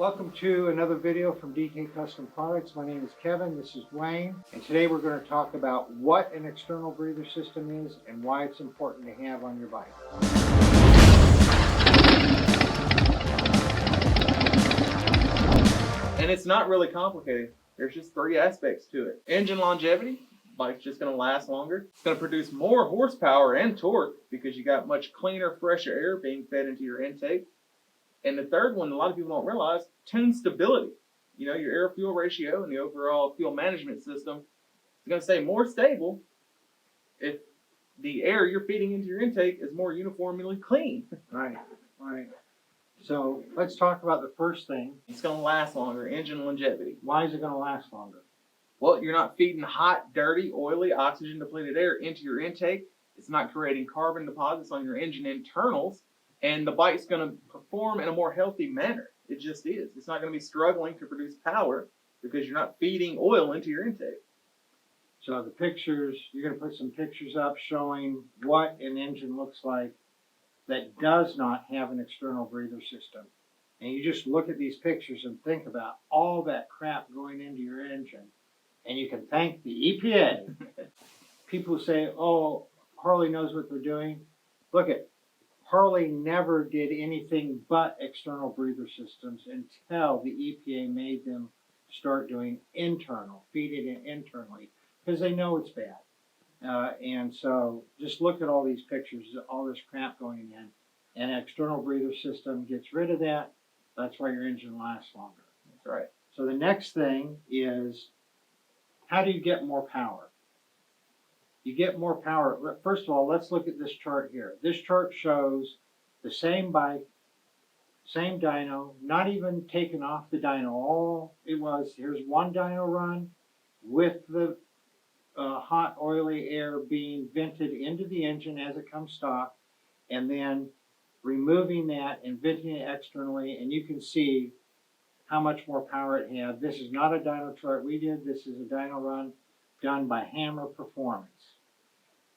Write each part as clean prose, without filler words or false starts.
Welcome to another video from DK Custom Products. My name is Kevin, this is Wayne, and today we're going to talk about what an external breather system is and why it's important to have on your bike. And it's not really complicated. There's just three aspects to it. Engine longevity, bike's just going to last longer. It's going to produce more horsepower and torque because you got much cleaner, fresher air being fed into your intake. And the third one, a lot of people don't realize, tune stability. You know, your air-fuel ratio and the overall fuel management system is going to stay more stable if the air you're feeding into your intake is more uniformly clean. Right. So let's talk about the first thing. It's going to last longer, engine longevity. Why is it going to last longer? Well, you're not feeding hot, dirty, oily, oxygen-depleted air into your intake. It's not creating carbon deposits on your engine internals. And the bike's going to perform in a more healthy manner. It just is. It's not going to be struggling to produce power because you're not feeding oil into your intake. So the pictures, you're going to put some pictures up showing what an engine looks like that does not have an external breather system. And you just look at these pictures and think about all that crap going into your engine. And you can thank the EPA. People say, oh, Harley knows what they're doing. Look at Harley never did anything but external breather systems until the EPA made them start doing internal, feed it internally, because they know it's bad. And so just look at all these pictures, all this crap going in. An external breather system gets rid of that. That's why your engine lasts longer. That's right. So the next thing is, how do you get more power? You get more power. First of all, let's look at this chart here. This chart shows the same bike, same dyno, not even taken off the dyno. All it was, here's one dyno run with the hot, oily air being vented into the engine as it comes stock, and then removing that and venting it externally, and you can see how much more power it had. This is not a dyno chart we did. This is a dyno run done by Hammer Performance.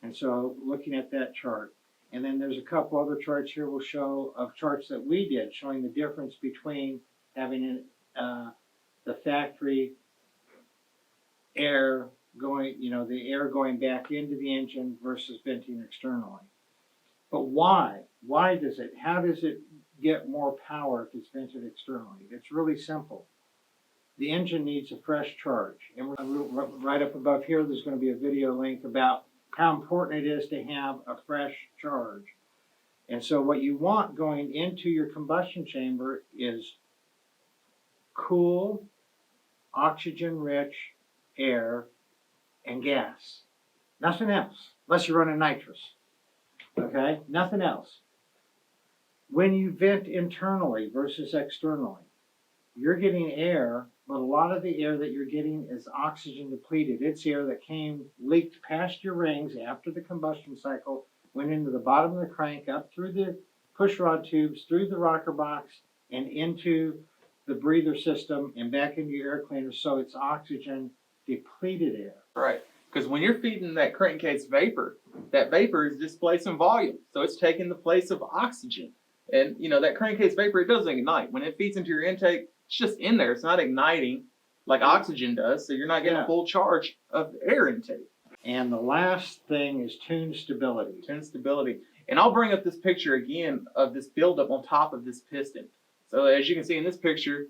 And so looking at that chart, and then there's a couple other charts here we'll show of charts that we did showing the difference between having the factory air going, the air going back into the engine versus venting externally. But why? Why does it? How does it get more power if it's vented externally? It's really simple. The engine needs a fresh charge. And right up above here, there's going to be a video link about how important it is to have a fresh charge. And so what you want going into your combustion chamber is cool, oxygen-rich air and gas. Nothing else, unless you're running nitrous. Okay? Nothing else. When you vent internally versus externally, you're getting air, but a lot of the air that you're getting is oxygen depleted. It's air that leaked past your rings after the combustion cycle, went into the bottom of the crank, up through the pushrod tubes, through the rocker box, and into the breather system and back into your air cleaner. So it's oxygen depleted air. Right. Because when you're feeding that crankcase vapor, that vapor is displacing volume. So it's taking the place of oxygen. And, that crankcase vapor, it doesn't ignite. When it feeds into your intake, it's just in there. It's not igniting like oxygen does. So you're not getting a full charge of air intake. And the last thing is tune stability. Tune stability. And I'll bring up this picture again of this buildup on top of this piston. So as you can see in this picture,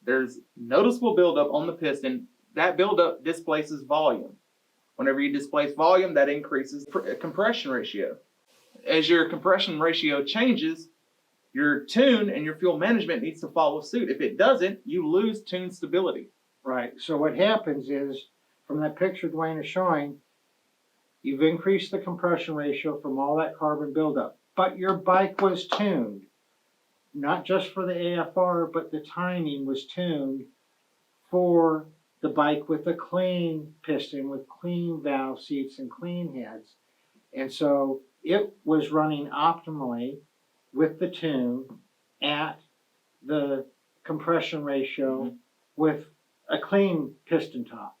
there's noticeable buildup on the piston. That buildup displaces volume. Whenever you displace volume, that increases compression ratio. As your compression ratio changes, your tune and your fuel management needs to follow suit. If it doesn't, you lose tune stability. Right. So what happens is, from that picture Dwayne is showing, you've increased the compression ratio from all that carbon buildup. But your bike was tuned, not just for the AFR, but the timing was tuned for the bike with a clean piston, with clean valve seats and clean heads. And so it was running optimally with the tune at the compression ratio with a clean piston top.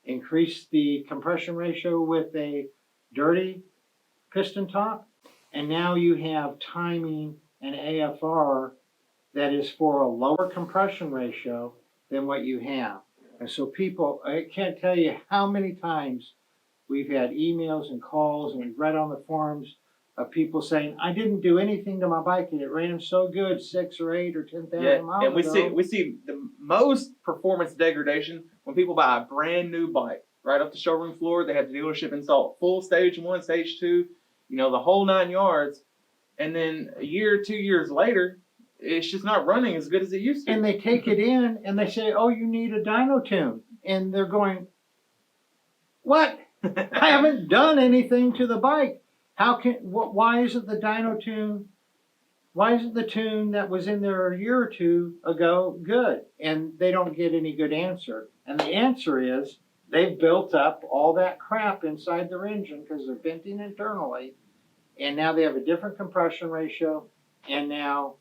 Increase the compression ratio with a dirty piston top, and now you have timing and AFR that is for a lower compression ratio than what you have. And so people, I can't tell you how many times we've had emails and calls and we've read on the forums of people saying, I didn't do anything to my bike and it ran so good 6 or 8 or 10,000 miles and we ago. see the most performance degradation when people buy a brand new bike right off the showroom floor. They have the dealership install full stage 1, stage 2, the whole 9 yards, and then a year, 2 years later, it's just not running as good as it used to. And they take it in and they say, oh, you need a dyno tune. And they're going, what? I haven't done anything to the bike. Why isn't the dyno tune, why isn't the tune that was in there a year or 2 ago good? And they don't get any good answer. And the answer is they've built up all that crap inside their engine because they're venting internally. And now they have a different compression ratio. And now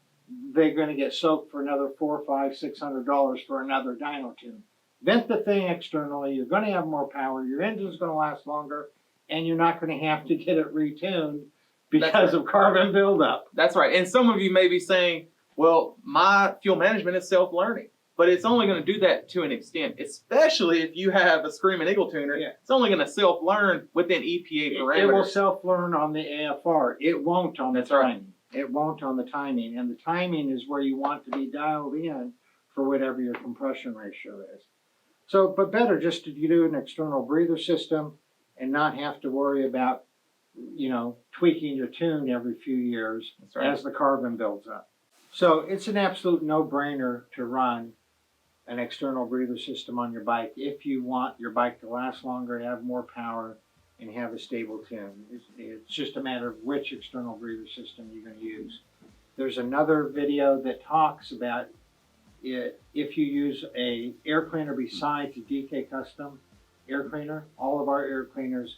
they're going to get soaked for another $400, $500, $600 for another dyno tune. Vent the thing externally, you're going to have more power, your engine's going to last longer, and you're not going to have to get it retuned because of carbon buildup. That's right. And some of you may be saying, well, my fuel management is self-learning. But it's only going to do that to an extent, especially if you have a Screaming Eagle tuner. Yeah. It's only going to self-learn within EPA parameters. It will self-learn on the AFR. It won't on the timing. Right. It won't on the timing. And the timing is where you want to be dialed in for whatever your compression ratio is. So, but better just to do an external breather system and not have to worry about, tweaking your tune every few years as the carbon builds up. So it's an absolute no-brainer to run an external breather system on your bike if you want your bike to last longer, have more power, and have a stable tune. It's just a matter of which external breather system you're going to use. There's another video that talks about it. If you use a air cleaner besides a DK Custom air cleaner, all of our air cleaners,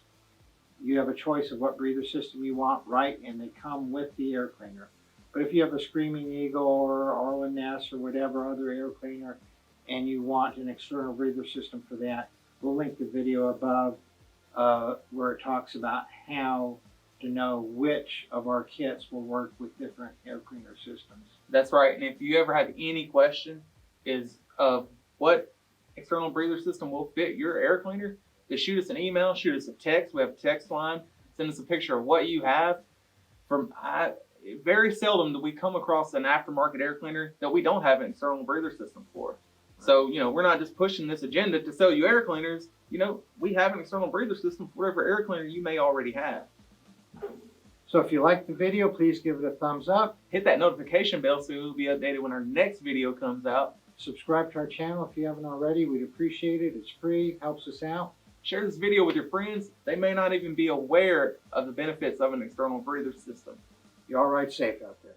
you have a choice of what breather system you want, right? And they come with the air cleaner. But if you have a Screaming Eagle or Arlen Ness or whatever other air cleaner, and you want an external breather system for that, we'll link the video above where it talks about how to know which of our kits will work with different air cleaner systems. That's right. And if you ever have any question of what external breather system will fit your air cleaner, just shoot us an email, shoot us a text. We have a text line. Send us a picture of what you have. Very seldom do we come across an aftermarket air cleaner that we don't have an external breather system for. So, we're not just pushing this agenda to sell you air cleaners. We have an external breather system for whatever air cleaner you may already have. So if you like the video, please give it a thumbs up. Hit that notification bell so you'll be updated when our next video comes out. Subscribe to our channel if you haven't already. We'd appreciate it. It's free, helps us out. Share this video with your friends. They may not even be aware of the benefits of an external breather system. You all ride safe out there.